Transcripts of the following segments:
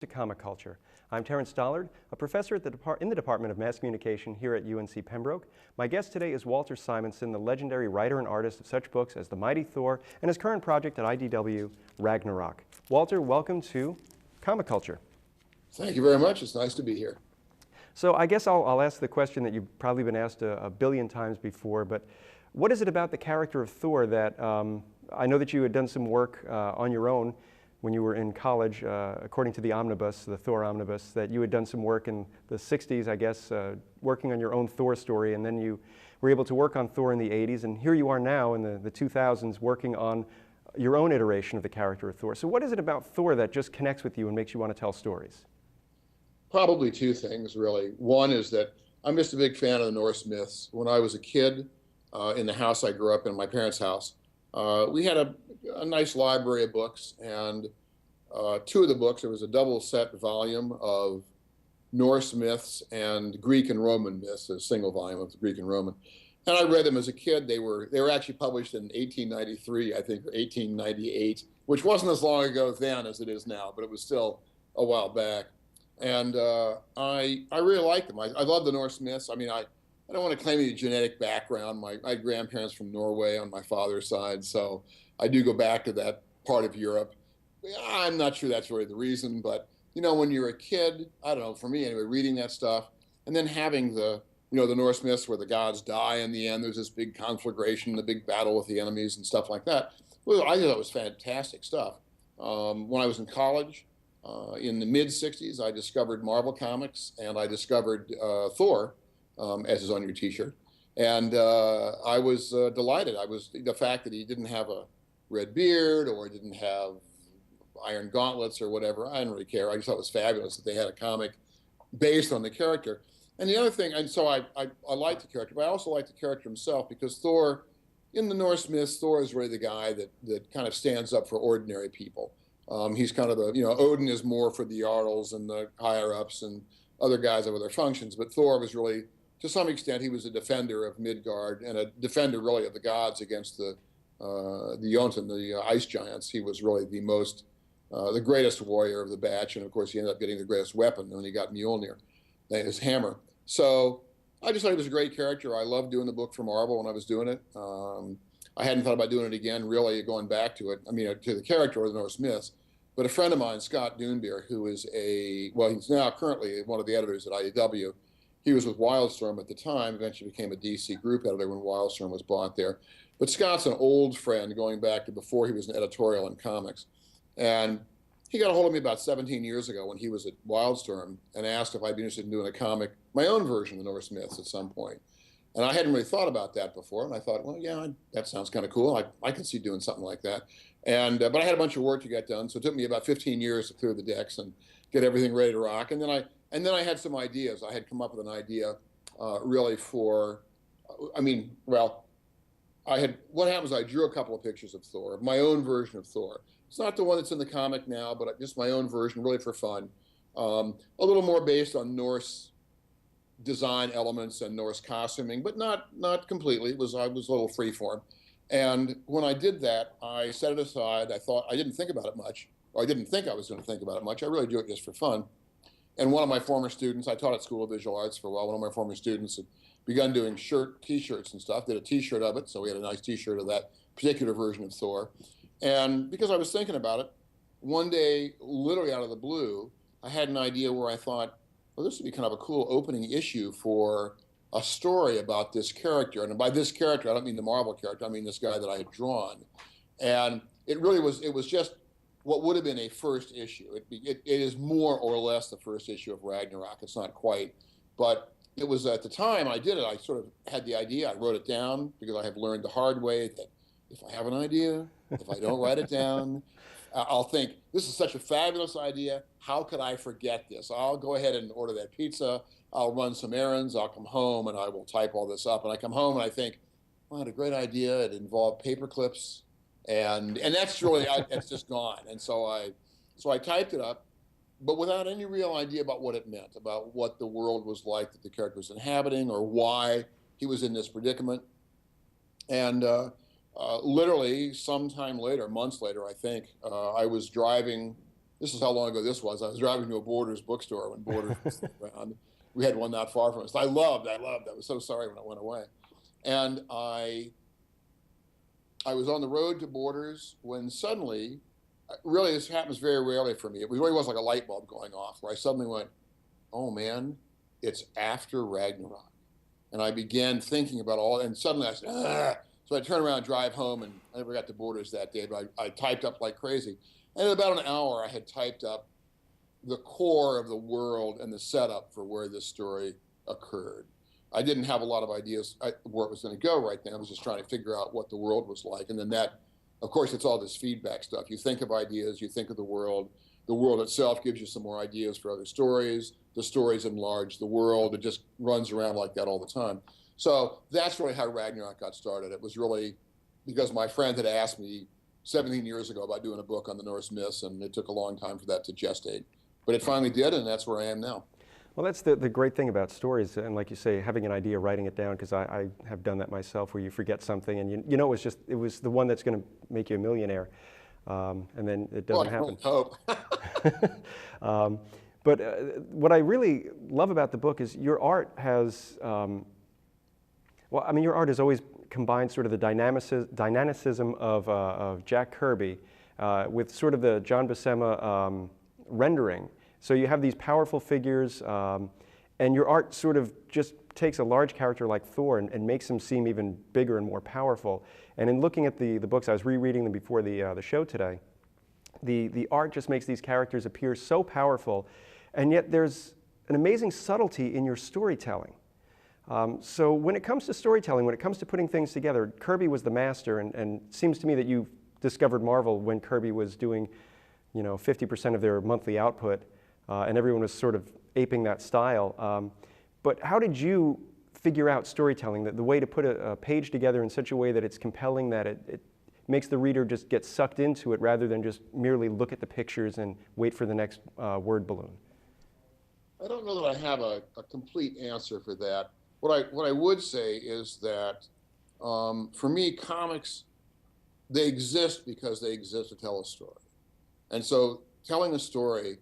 To comic culture. I'm Terrence Dollard, a professor at in the Department of Mass Communication here at UNC Pembroke. My guest today is Walter Simonsson, the legendary writer and artist of such books as The Mighty Thor and his current project at IDW, Ragnarok. Walter, welcome to Comic Culture. Thank you very much. It's nice to be here. So I guess I'll ask the question that you've probably been asked a billion times before, but what is it about the character of Thor that I know that you had done some work on your own when you were in college, according to the omnibus, the Thor omnibus, that you had done some work in the 60s, I guess, working on your own Thor story, and then you were able to work on Thor in the 80s, and here you are now in the 2000s working on your own iteration of the character of Thor. So what is it about Thor that just connects with you and makes you want to tell stories? Probably two things, really. One is that I'm just a big fan of the Norse myths. When I was a kid, in the house I grew up in, my parents' house, we had a nice library of books, and two of the books, there was a double set volume of Norse myths and Greek and Roman myths, a single volume of the Greek and Roman. And I read them as a kid. They were actually published in 1893, I think, or 1898, which wasn't as long ago then as it is now, but it was still a while back. And I really like them. I love the Norse myths. I mean, I don't want to claim any genetic background. My grandparents from Norway on my father's side, so I do go back to that part of Europe. I'm not sure that's really the reason, but you know, when you're a kid, I don't know, for me anyway, reading that stuff and then having the Norse myths where the gods die in the end, there's this big conflagration, the big battle with the enemies and stuff like that. Well, I thought it was fantastic stuff. When I was in college, in the mid 60s, I discovered Marvel Comics and I discovered Thor, as is on your T-shirt. And I was delighted. The fact that he didn't have a red beard or didn't have iron gauntlets or whatever, I didn't really care. I just thought it was fabulous that they had a comic based on the character. And the other thing, and so I liked the character, but I also liked the character himself because Thor, in the Norse myths, Thor is really the guy that kind of stands up for ordinary people. He's kind of Odin is more for the Jarls and the higher ups and other guys have other functions, but Thor was really, to some extent, he was a defender of Midgard and a defender really of the gods against the Jotun, the ice giants. He was really the greatest warrior of the batch, and of course he ended up getting the greatest weapon when he got Mjolnir, his hammer. So I just thought he was a great character. I loved doing the book for Marvel when I was doing it. I hadn't thought about doing it again, really, going back to it. I mean, to the character of the Norse myths. But a friend of mine, Scott Dunbier, who is he's now currently one of the editors at IDW. He was with Wildstorm at the time, eventually became a DC group editor when Wildstorm was bought there. But Scott's an old friend going back to before he was an editorial in comics. And he got a hold of me about 17 years ago when he was at Wildstorm and asked if I'd be interested in doing a comic, my own version of the Norse myths at some point. And I hadn't really thought about that before. And I thought, well, yeah, that sounds kind of cool. I can see doing something like that. And but I had a bunch of work to get done. So it took me about 15 years to clear the decks and get everything ready to rock. And then I had some ideas. I had come up with an idea really for, what happens, I drew a couple of pictures of Thor, my own version of Thor. It's not the one that's in the comic now, but just my own version, really for fun. A little more based on Norse design elements and Norse costuming, but not completely. I was a little freeform. And when I did that, I set it aside. I didn't think about it much, or I didn't think I was going to think about it much. I really do it just for fun. And one of my former students, I taught at School of Visual Arts for a while, one of my former students had begun doing T-shirts and stuff, did a T-shirt of it, so we had a nice T-shirt of that particular version of Thor. And because I was thinking about it, one day, literally out of the blue, I had an idea where I thought, well, this would be kind of a cool opening issue for a story about this character. And by this character, I don't mean the Marvel character, I mean this guy that I had drawn. And it was just what would have been a first issue. It is more or less the first issue of Ragnarok. It's not quite, but it was at the time I did it, I sort of had the idea, I wrote it down because I have learned the hard way that if I have an idea, if I don't write it down, I'll think, this is such a fabulous idea. How could I forget this? I'll go ahead and order that pizza. I'll run some errands. I'll come home and I will type all this up. And I come home and I think, well, I had a great idea. It involved paper clips. And that's really, it's just gone. And so I typed it up, but without any real idea about what it meant, about what the world was like that the character was inhabiting or why he was in this predicament. And literally sometime later, months later, I think, I was driving this is how long ago this was. I was driving to a Borders bookstore when Borders was still around. We had one not far from us. I loved. I was so sorry when it went away. And I was on the road to Borders when suddenly, really this happens very rarely for me. It really was like a light bulb going off where I suddenly went, oh man, it's after Ragnarok. And I began thinking about all, and suddenly I said, ah. So I turned around and drive home, and I never got to Borders that day, but I typed up like crazy. And in about an hour, I had typed up the core of the world and the setup for where this story occurred. I didn't have a lot of ideas where it was going to go right then. I was just trying to figure out what the world was like. And then that, of course, it's all this feedback stuff. You think of ideas, you think of the world itself gives you some more ideas for other stories. The stories enlarge the world. It just runs around like that all the time. So that's really how Ragnarok got started. It was really because my friend had asked me 17 years ago about doing a book on the Norse myths, and it took a long time for that to gestate. But it finally did, and that's where I am now. Well, that's the great thing about stories, and like you say, having an idea, writing it down, because I have done that myself, where you forget something, and you know it was the one that's going to make you a millionaire, and then it doesn't happen. Hope. But what I really love about the book is your art has, well, I mean, your art has always combined sort of the dynamicism of Jack Kirby with sort of the John Buscema rendering. So you have these powerful figures, and your art sort of just takes a large character like Thor and makes him seem even bigger and more powerful. And in looking at the books, I was rereading them before the show today, the art just makes these characters appear so powerful, and yet there's an amazing subtlety in your storytelling. So when it comes to storytelling, when it comes to putting things together, Kirby was the master, and it seems to me that you discovered Marvel when Kirby was doing, 50% of their monthly output, and everyone was sort of aping that style. But how did you figure out storytelling, the way to put a page together in such a way that it's compelling, that it makes the reader just get sucked into it rather than just merely look at the pictures and wait for the next word balloon? I don't know that I have a complete answer for that. What I would say is that for me, comics, they exist because they exist to tell a story. And so telling a story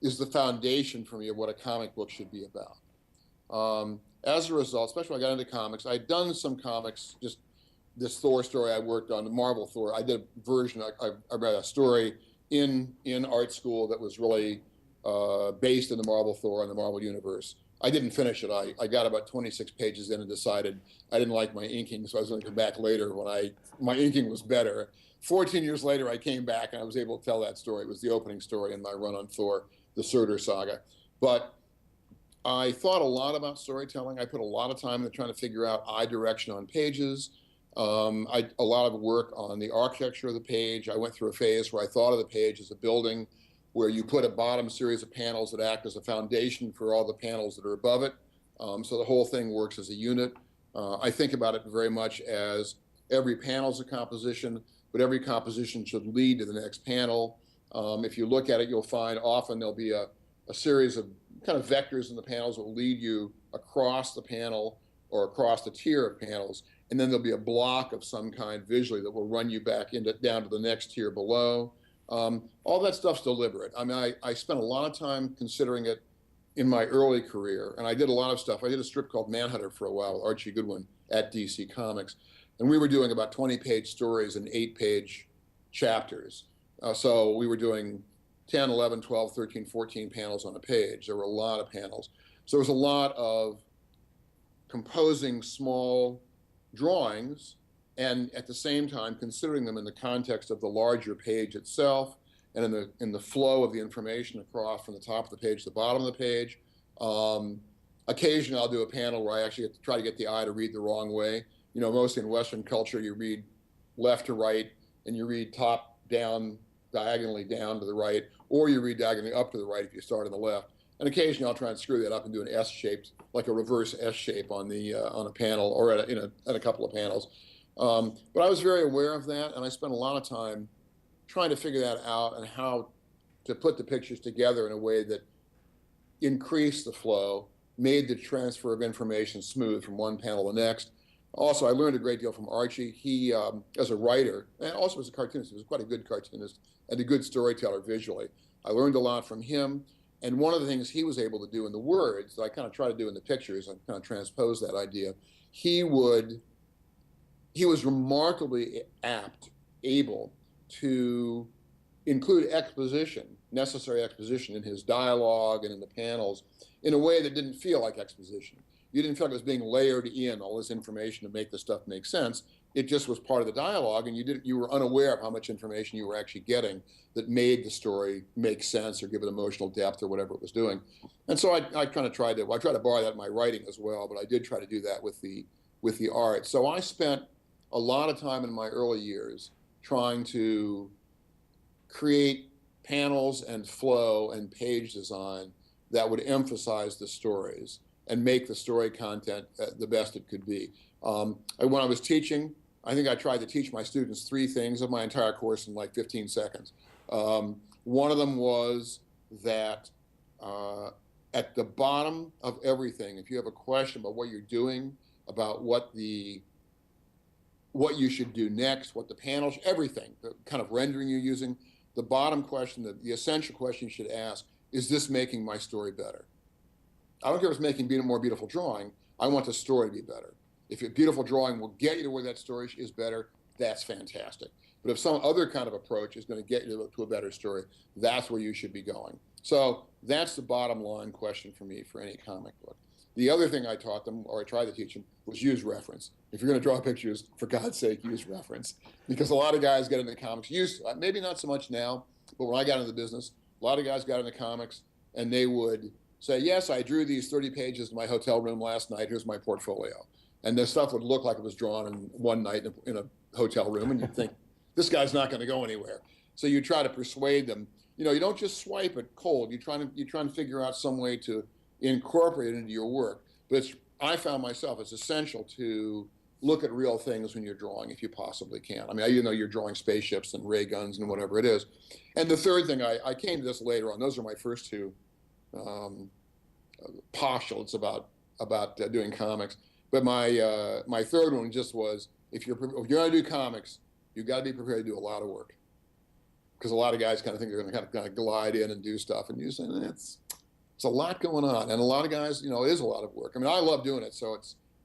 is the foundation for me of what a comic book should be about. As a result, especially when I got into comics, I'd done some comics, just this Thor story I worked on, the Marvel Thor. I did a version, I read a story in art school that was really based in the Marvel Thor and the Marvel Universe. I didn't finish it. I got about 26 pages in and decided I didn't like my inking, so I was going to come back later when my inking was better. 14 years later, I came back and I was able to tell that story. It was the opening story in my run on Thor, the Surtur saga. But I thought a lot about storytelling. I put a lot of time into trying to figure out eye direction on pages. A lot of work on the architecture of the page. I went through a phase where I thought of the page as a building where you put a bottom series of panels that act as a foundation for all the panels that are above it. So the whole thing works as a unit. I think about it very much as every panel is a composition, but every composition should lead to the next panel. If you look at it, you'll find often there'll be a series of kind of vectors in the panels that will lead you across the panel or across the tier of panels. And then there'll be a block of some kind visually that will run you back down to the next tier below. All that stuff's deliberate. I mean, I spent a lot of time considering it in my early career, and I did a lot of stuff. I did a strip called Manhunter for a while with Archie Goodwin at DC Comics, and we were doing about 20-page stories in 8-page chapters. So we were doing 10, 11, 12, 13, 14 panels on a page. There were a lot of panels. So there was a lot of composing small drawings and at the same time considering them in the context of the larger page itself and in the flow of the information across from the top of the page to the bottom of the page. Occasionally I'll do a panel where I actually have to try to get the eye to read the wrong way. Mostly in Western culture, you read left to right and you read top down, diagonally down to the right, or you read diagonally up to the right if you start on the left. And occasionally I'll try and screw that up and do an S shape, like a reverse S shape on a panel or at a couple of panels. But I was very aware of that, and I spent a lot of time trying to figure that out and how to put the pictures together in a way that increased the flow, made the transfer of information smooth from one panel to the next. Also, I learned a great deal from Archie. He, as a writer, and also as a cartoonist, he was quite a good cartoonist and a good storyteller visually. I learned a lot from him. And one of the things he was able to do in the words that I kind of try to do in the pictures, I kind of transpose that idea. He would, he was remarkably able to include exposition, necessary exposition in his dialogue and in the panels in a way that didn't feel like exposition. You didn't feel like it was being layered in all this information to make the stuff make sense. It just was part of the dialogue, and you were unaware of how much information you were actually getting that made the story make sense or give it emotional depth or whatever it was doing. And so I kind of tried to, well, I try to borrow that in my writing as well, but I did try to do that with the art. So I spent a lot of time in my early years trying to create panels and flow and page design that would emphasize the stories and make the story content the best it could be. When I was teaching, I think I tried to teach my students 3 things of my entire course in like 15 seconds. One of them was that at the bottom of everything, if you have a question about what you're doing, about what you should do next, what the panels, everything, the kind of rendering you're using, the bottom question, the essential question you should ask, is this making my story better? I don't care if it's making a more beautiful drawing. I want the story to be better. If a beautiful drawing will get you to where that story is better, that's fantastic. But if some other kind of approach is going to get you to a better story, that's where you should be going. So that's the bottom line question for me for any comic book. The other thing I taught them, or I tried to teach them, was use reference. If you're going to draw pictures, for God's sake, use reference. Because a lot of guys get into comics, maybe not so much now, but when I got into the business, a lot of guys got into comics, and they would say, yes, I drew these 30 pages in my hotel room last night. Here's my portfolio. And the stuff would look like it was drawn in one night in a hotel room, and you'd think, this guy's not going to go anywhere. So you try to persuade them. You know, you don't just swipe it cold. You're trying to figure out some way to incorporate it into your work. But I found myself, it's essential to look at real things when you're drawing, if you possibly can. I mean, even though you're drawing spaceships and ray guns and whatever it is. And the third thing, I came to this later on. Those are my first 2 postulates about doing comics. But my third one just was, if you're going to do comics, you've got to be prepared to do a lot of work. Because a lot of guys kind of think they're going to kind of glide in and do stuff, and you say, it's a lot going on. And a lot of guys, it is a lot of work. I mean, I love doing it, so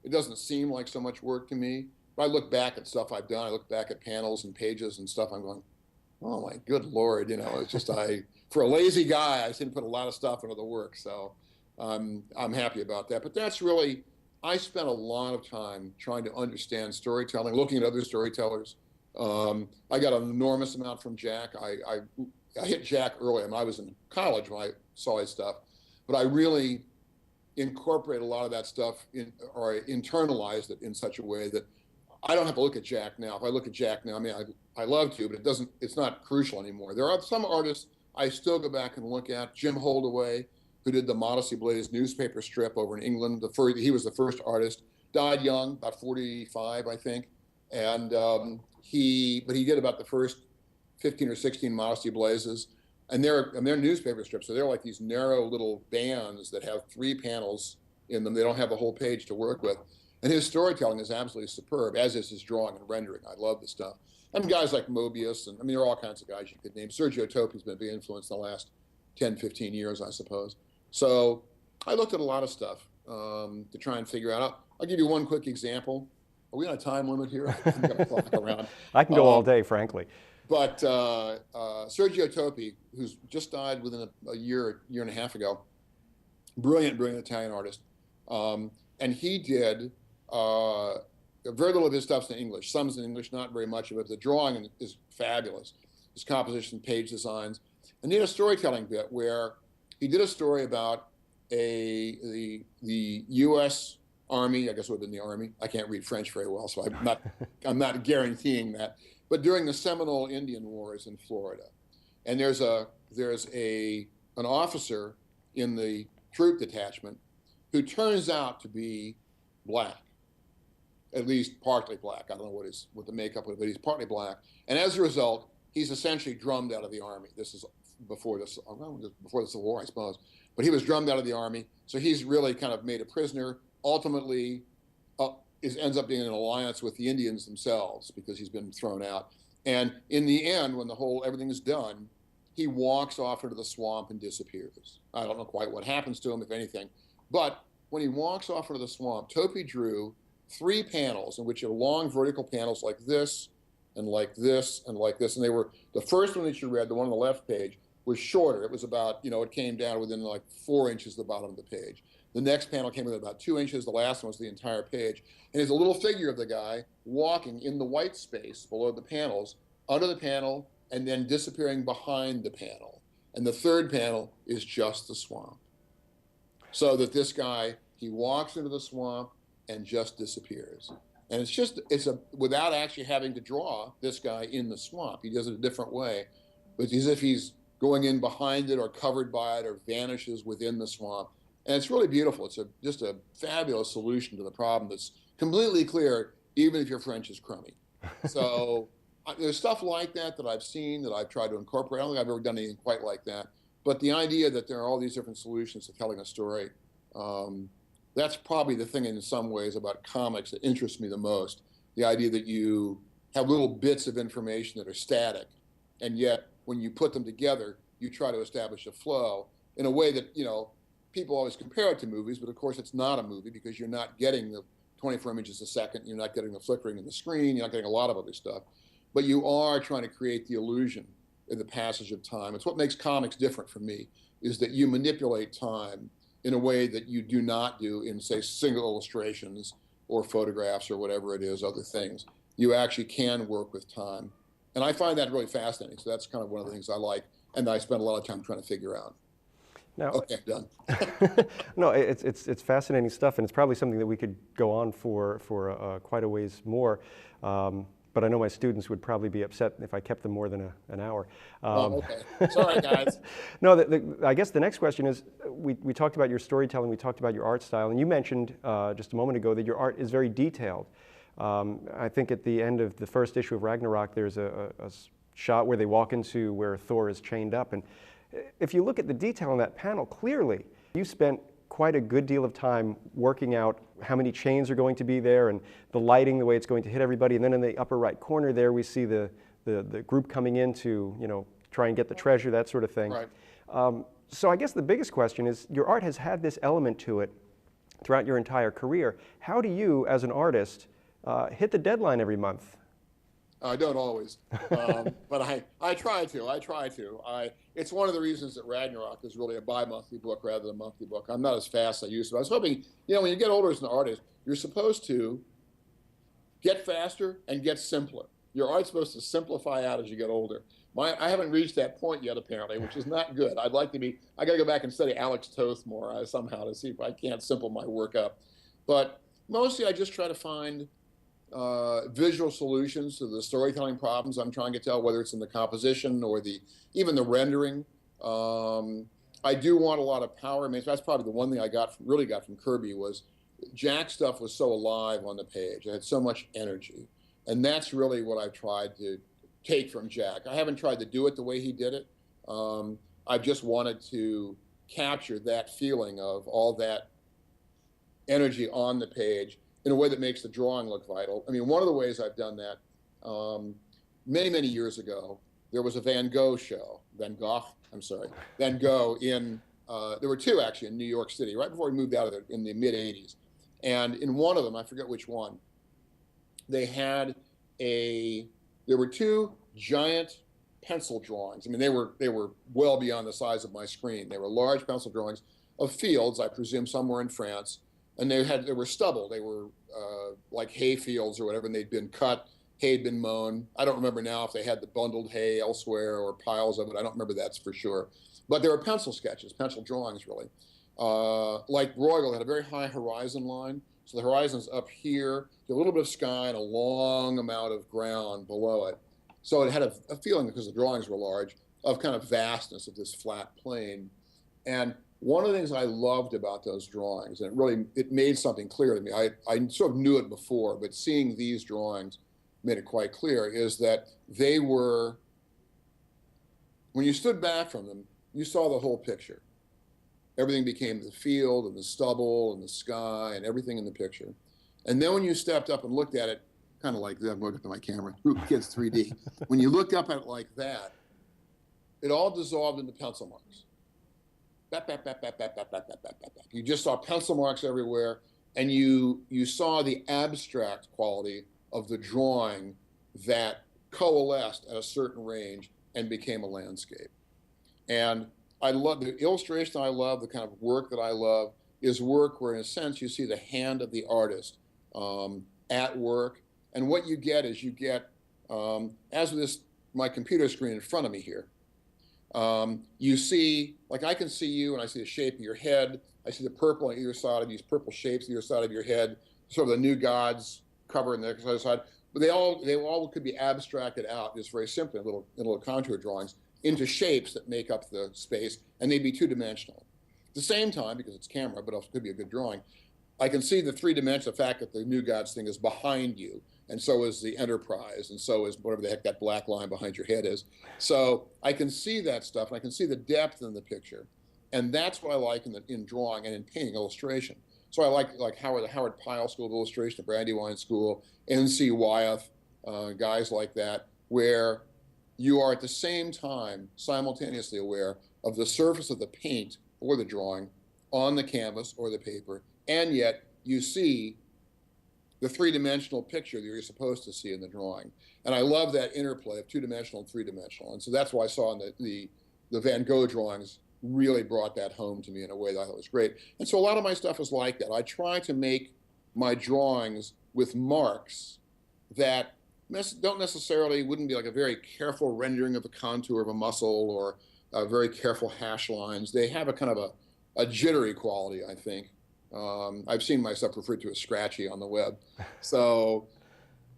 it doesn't seem like so much work to me. But I look back at stuff I've done. I look back at panels and pages and stuff. I'm going, oh my good Lord, it's just for a lazy guy, I didn't put a lot of stuff into the work. So I'm happy about that. But that's really, I spent a lot of time trying to understand storytelling, looking at other storytellers. I got an enormous amount from Jack. I hit Jack early. I mean, I was in college when I saw his stuff, but I really incorporate a lot of that stuff or I internalized it in such a way that I don't have to look at Jack now. If I look at Jack now, I mean, I love to, but it's not crucial anymore. There are some artists I still go back and look at. Jim Holdaway, who did the Modesty Blaze newspaper strip over in England. He was the first artist, died young, about 45, I think. And he did about the first 15 or 16 Modesty Blazes. And they're newspaper strips, so they're like these narrow little bands that have 3 panels in them. They don't have a whole page to work with. And his storytelling is absolutely superb, as is his drawing and rendering. I love the stuff. And guys like Mobius, and I mean, there are all kinds of guys you could name. Sergio Topi's been a big influence in the last 10, 15 years, I suppose. So I looked at a lot of stuff to try and figure out. I'll give you one quick example. Are we on a time limit here? I'm going to clock around. I can go all day, frankly. But Sergio Topi, who's just died within a year and a half ago, brilliant Italian artist. And he did very little of his stuff's in English. Some's in English, not very much of it. The drawing is fabulous. His composition, page designs. And he had a storytelling bit where he did a story about the U.S. Army. I guess it would have been the Army. I can't read French very well, so I'm not guaranteeing that. But during the Seminole Indian Wars in Florida, and there's an officer in the troop detachment who turns out to be black, at least partly black. I don't know what the makeup was, but he's partly black. And as a result, he's essentially drummed out of the Army. This is before the Civil War, I suppose. But he was drummed out of the Army, so he's really kind of made a prisoner. Ultimately, ends up being in an alliance with the Indians themselves because he's been thrown out. And in the end, when everything is done, he walks off into the swamp and disappears. I don't know quite what happens to him, if anything. But when he walks off into the swamp, Topi drew 3 panels in which are long vertical panels like this, and like this, and like this. And they were, the first one that you read, the one on the left page, was shorter. It was about, it came down within like 4 inches of the bottom of the page. The next panel came within about 2 inches. The last one was the entire page. And there's a little figure of the guy walking in the white space below the panels, under the panel, and then disappearing behind the panel. And the third panel is just the swamp. So that this guy, he walks into the swamp and just disappears. And without actually having to draw this guy in the swamp. He does it a different way, but it's as if he's going in behind it or covered by it or vanishes within the swamp. And it's really beautiful. It's just a fabulous solution to the problem that's completely clear, even if your French is crummy. So there's stuff like that I've seen, that I've tried to incorporate. I don't think I've ever done anything quite like that. But the idea that there are all these different solutions to telling a story, that's probably the thing in some ways about comics that interests me the most. The idea that you have little bits of information that are static, and yet when you put them together, you try to establish a flow in a way that, people always compare it to movies, but of course it's not a movie because you're not getting the 24 images a second, you're not getting the flickering in the screen, you're not getting a lot of other stuff, but you are trying to create the illusion in the passage of time. It's what makes comics different from me, is that you manipulate time in a way that you do not do in, say, single illustrations or photographs or whatever it is, other things. You actually can work with time. And I find that really fascinating. So that's kind of one of the things I like, and I spend a lot of time trying to figure out. Now, okay, done. No, it's fascinating stuff, and it's probably something that we could go on for quite a ways more. But I know my students would probably be upset if I kept them more than an hour. Okay. Sorry, guys. No, I guess the next question is, we talked about your storytelling, we talked about your art style, and you mentioned just a moment ago that your art is very detailed. I think at the end of the first issue of Ragnarok, there's a shot where they walk into where Thor is chained up. And if you look at the detail on that panel, clearly you spent quite a good deal of time working out how many chains are going to be there and the lighting, the way it's going to hit everybody. And then in the upper right corner there, we see the group coming in to, try and get the treasure, that sort of thing. Right. So I guess the biggest question is, your art has had this element to it throughout your entire career. How do you, as an artist, hit the deadline every month? I don't always, but I try to. It's one of the reasons that Ragnarok is really a bi-monthly book rather than a monthly book. I'm not as fast as I used to. I was hoping, when you get older as an artist, you're supposed to get faster and get simpler. Your art's supposed to simplify out as you get older. I haven't reached that point yet, apparently, which is not good. I got to go back and study Alex Toth more somehow to see if I can't simple my work up. But mostly I just try to find visual solutions to the storytelling problems I'm trying to tell, whether it's in the composition or even the rendering. I do want a lot of power. I mean, that's probably the one thing I really got from Kirby was Jack's stuff was so alive on the page. It had so much energy. And that's really what I've tried to take from Jack. I haven't tried to do it the way he did it. I've just wanted to capture that feeling of all that energy on the page in a way that makes the drawing look vital. I mean, one of the ways I've done that, many, many years ago, there was a Van Gogh in, there were 2 actually in New York City, right before we moved out of there in the mid-'80s. And in one of them, I forget which one, there were 2 giant pencil drawings. I mean, they were well beyond the size of my screen. They were large pencil drawings of fields, I presume somewhere in France. And they were stubble. They were like hay fields or whatever, and they'd been cut, hay had been mown. I don't remember now if they had the bundled hay elsewhere or piles of it. I don't remember that for sure. But there were pencil sketches, pencil drawings, really. Like Bruegel had a very high horizon line. So the horizon's up here, a little bit of sky and a long amount of ground below it. So it had a feeling, because the drawings were large, of kind of vastness of this flat plane. And one of the things I loved about those drawings, and it made something clear to me, I sort of knew it before, but seeing these drawings made it quite clear, is that they were, when you stood back from them, you saw the whole picture. Everything became the field and the stubble and the sky and everything in the picture. And then when you stepped up and looked at it, kind of like that, I'm looking at my camera, Kids 3D. When you looked up at it like that, it all dissolved into pencil marks. Bap, bap, bap, bap, bap, bap, bap, bap, bap, bap. You just saw pencil marks everywhere, and you saw the abstract quality of the drawing that coalesced at a certain range and became a landscape. And I love the illustration. I love the kind of work that I love is work where, in a sense, you see the hand of the artist at work. And what you get is as with this, my computer screen in front of me here, you see, like I can see you and I see the shape of your head. I see the purple on either side of these purple shapes on either side of your head, sort of the New Gods cover on the other side. But they all could be abstracted out just very simply in little contour drawings into shapes that make up the space, and they'd be two-dimensional. At the same time, because it's camera, but it could be a good drawing, I can see the three-dimensional fact that the New Gods thing is behind you, and so is the Enterprise, and so is whatever the heck that black line behind your head is. So I can see that stuff, and I can see the depth in the picture, and that's what I like in drawing and in painting illustration. So I like the Howard Pyle School of Illustration, the Brandywine School, N.C. Wyeth, guys like that, where you are at the same time simultaneously aware of the surface of the paint or the drawing on the canvas or the paper, and yet you see the three-dimensional picture that you're supposed to see in the drawing. And I love that interplay of two-dimensional and three-dimensional. And so that's why I saw in the Van Gogh drawings really brought that home to me in a way that I thought was great. And so a lot of my stuff is like that. I try to make my drawings with marks that wouldn't be like a very careful rendering of the contour of a muscle or very careful hash lines. They have a kind of a jittery quality, I think. I've seen myself referred to as scratchy on the web. So,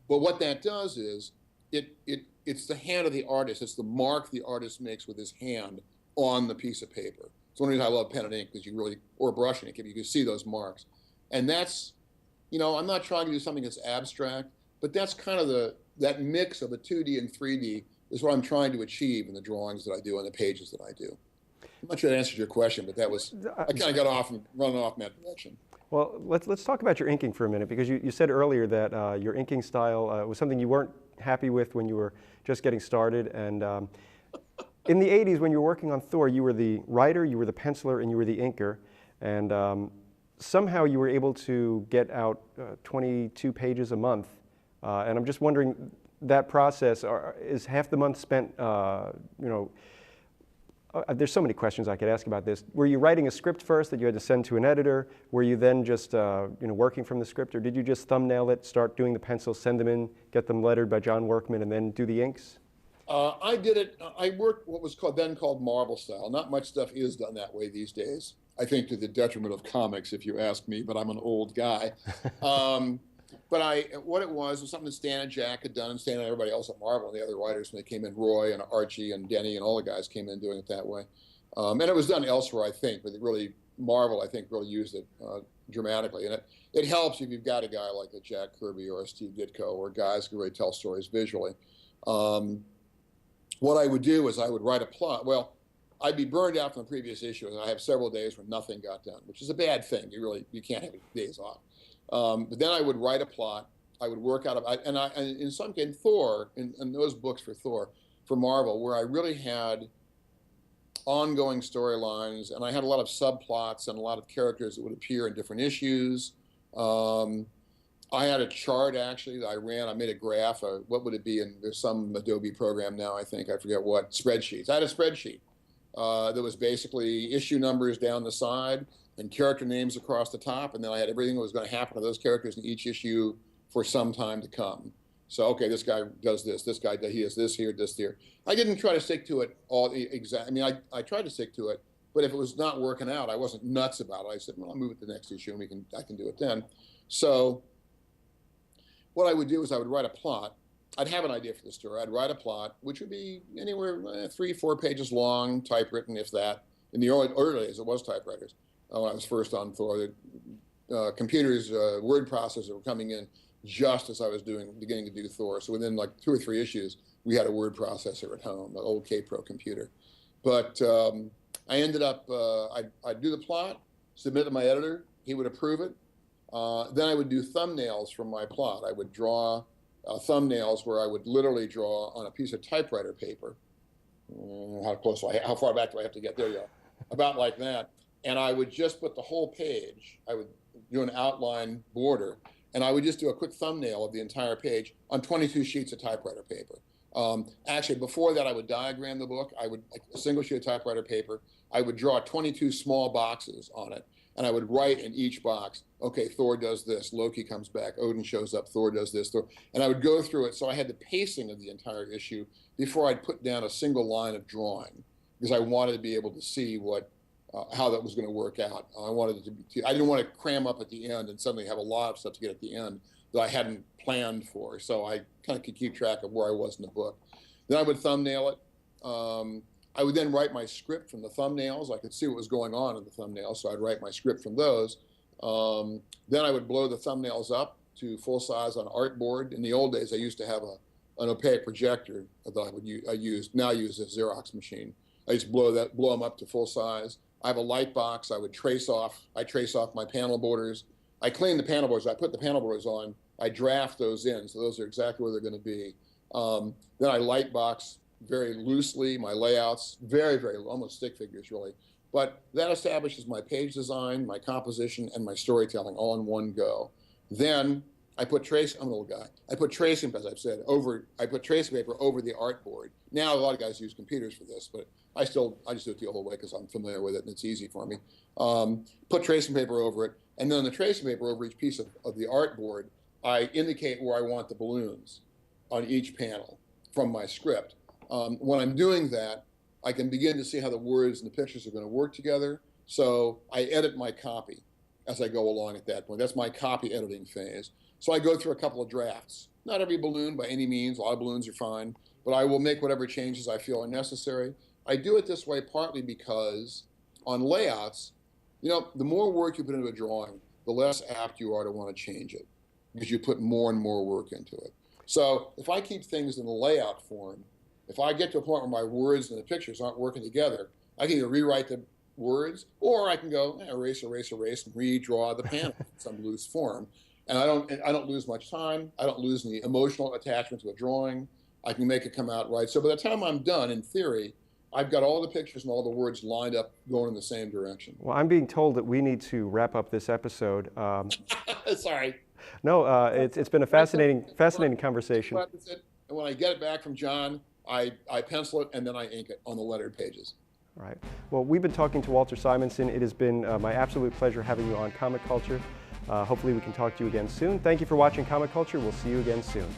but what that does is it's the hand of the artist. It's the mark the artist makes with his hand on the piece of paper. It's one reason I love pen and ink, because or brush ink, if you can see those marks. And that's, I'm not trying to do something that's abstract, but that's kind of that mix of the 2D and 3D is what I'm trying to achieve in the drawings that I do and the pages that I do. I'm not sure that answered your question, but I kind of got off and run off in that direction. Well, let's talk about your inking for a minute, because you said earlier that your inking style was something you weren't happy with when you were just getting started. And in the 80s, when you were working on Thor, you were the writer, you were the penciler, and you were the inker. And somehow you were able to get out 22 pages a month. And I'm just wondering, that process, is half the month spent, there's so many questions I could ask about this. Were you writing a script first that you had to send to an editor? Were you then just working from the script, or did you just thumbnail it, start doing the pencils, send them in, get them lettered by John Workman, and then do the inks? I did it. I worked what was then called Marvel style. Not much stuff is done that way these days. I think to the detriment of comics, if you ask me. But I'm an old guy. But what it was something that Stan and Jack had done, and Stan and everybody else at Marvel, and the other writers when they came in, Roy and Archie and Denny and all the guys came in doing it that way. And it was done elsewhere, I think, but Marvel, I think, really used it dramatically. And it helps if you've got a guy like a Jack Kirby or a Steve Ditko or guys who really tell stories visually. What I would do is I would write a plot. Well, I'd be burned out from the previous issue, and I have several days where nothing got done, which is a bad thing. You can't have days off. But then I would write a plot. I would work out and in some case, Thor, in those books for Thor, for Marvel, where I really had ongoing storylines, and I had a lot of subplots and a lot of characters that would appear in different issues. I had a chart actually that I ran. I made a graph. What would it be? And there's some Adobe program now, I think. I forget what. Spreadsheets. I had a spreadsheet that was basically issue numbers down the side and character names across the top, and then I had everything that was going to happen to those characters in each issue for some time to come. So, okay, this guy does this guy, he does this here, this here. I didn't try to stick to it all exactly. I mean, I tried to stick to it, but if it was not working out, I wasn't nuts about it. I said, well, I'll move it to the next issue, and I can do it then. So what I would do is I would write a plot. I'd have an idea for the story. I'd write a plot, which would be anywhere 3-4 pages long, typewritten, if that. In the early days, it was typewriters. When I was first on Thor, the computers, word processors were coming in just as I was beginning to do Thor. So within like 2 or 3 issues, we had a word processor at home, the old K-Pro computer. But I ended up, I'd do the plot, submit it to my editor, he would approve it, Then I would do thumbnails from my plot. I would draw thumbnails where I would literally draw on a piece of typewriter paper. How far back do I have to get? There you go. About like that. And I would just put the whole page. I would do an outline border, and I would just do a quick thumbnail of the entire page on 22 sheets of typewriter paper. Actually, before that, I would diagram the book. I would, like a single sheet of typewriter paper, I would draw 22 small boxes on it, and I would write in each box, okay, Thor does this, Loki comes back, Odin shows up, Thor does this, Thor, and I would go through it so I had the pacing of the entire issue before I'd put down a single line of drawing, because I wanted to be able to see what how that was going to work out. I wanted it to be, I didn't want to cram up at the end and suddenly have a lot of stuff to get at the end that I hadn't planned for. So I kind of could keep track of where I was in the book. Then I would thumbnail it. I would then write my script from the thumbnails. I could see what was going on in the thumbnails, so I'd write my script from those. Then I would blow the thumbnails up to full size on artboard. In the old days, I used to have an opaque projector that I use now use a Xerox machine. I used to blow them up to full size. I have a light box. I trace off my panel borders. I clean the panel borders. I put the panel borders on. I draft those in, so those are exactly where they're going to be. Then I light box very loosely my layouts, very almost stick figures really. But that establishes my page design, my composition, and my storytelling all in one go. Then I put I'm an old guy. I put tracing, as I've said, I put tracing paper over the artboard. Now a lot of guys use computers for this, but I just do it the old way because I'm familiar with it and it's easy for me. Put tracing paper over it, and then on the tracing paper over each piece of the artboard, I indicate where I want the balloons on each panel from my script. When I'm doing that, I can begin to see how the words and the pictures are going to work together. So I edit my copy as I go along at that point. That's my copy editing phase. So I go through a couple of drafts. Not every balloon by any means. A lot of balloons are fine. But I will make whatever changes I feel are necessary. I do it this way partly because on layouts, the more work you put into a drawing, the less apt you are to want to change it because you put more and more work into it. So if I keep things in the layout form, if I get to a point where my words and the pictures aren't working together, I can either rewrite the words or I can go erase, and redraw the panel in some loose form. And I don't lose much time. I don't lose any emotional attachment to a drawing. I can make it come out right. So by the time I'm done, in theory, I've got all the pictures and all the words lined up going in the same direction. Well, I'm being told that we need to wrap up this episode. Sorry. No, it's been a fascinating conversation. And when I get it back from John, I pencil it and then I ink it on the lettered pages. All right. Well, we've been talking to Walter Simonsson. It has been my absolute pleasure having you on Comic Culture. Hopefully we can talk to you again soon. Thank you for watching Comic Culture. We'll see you again soon.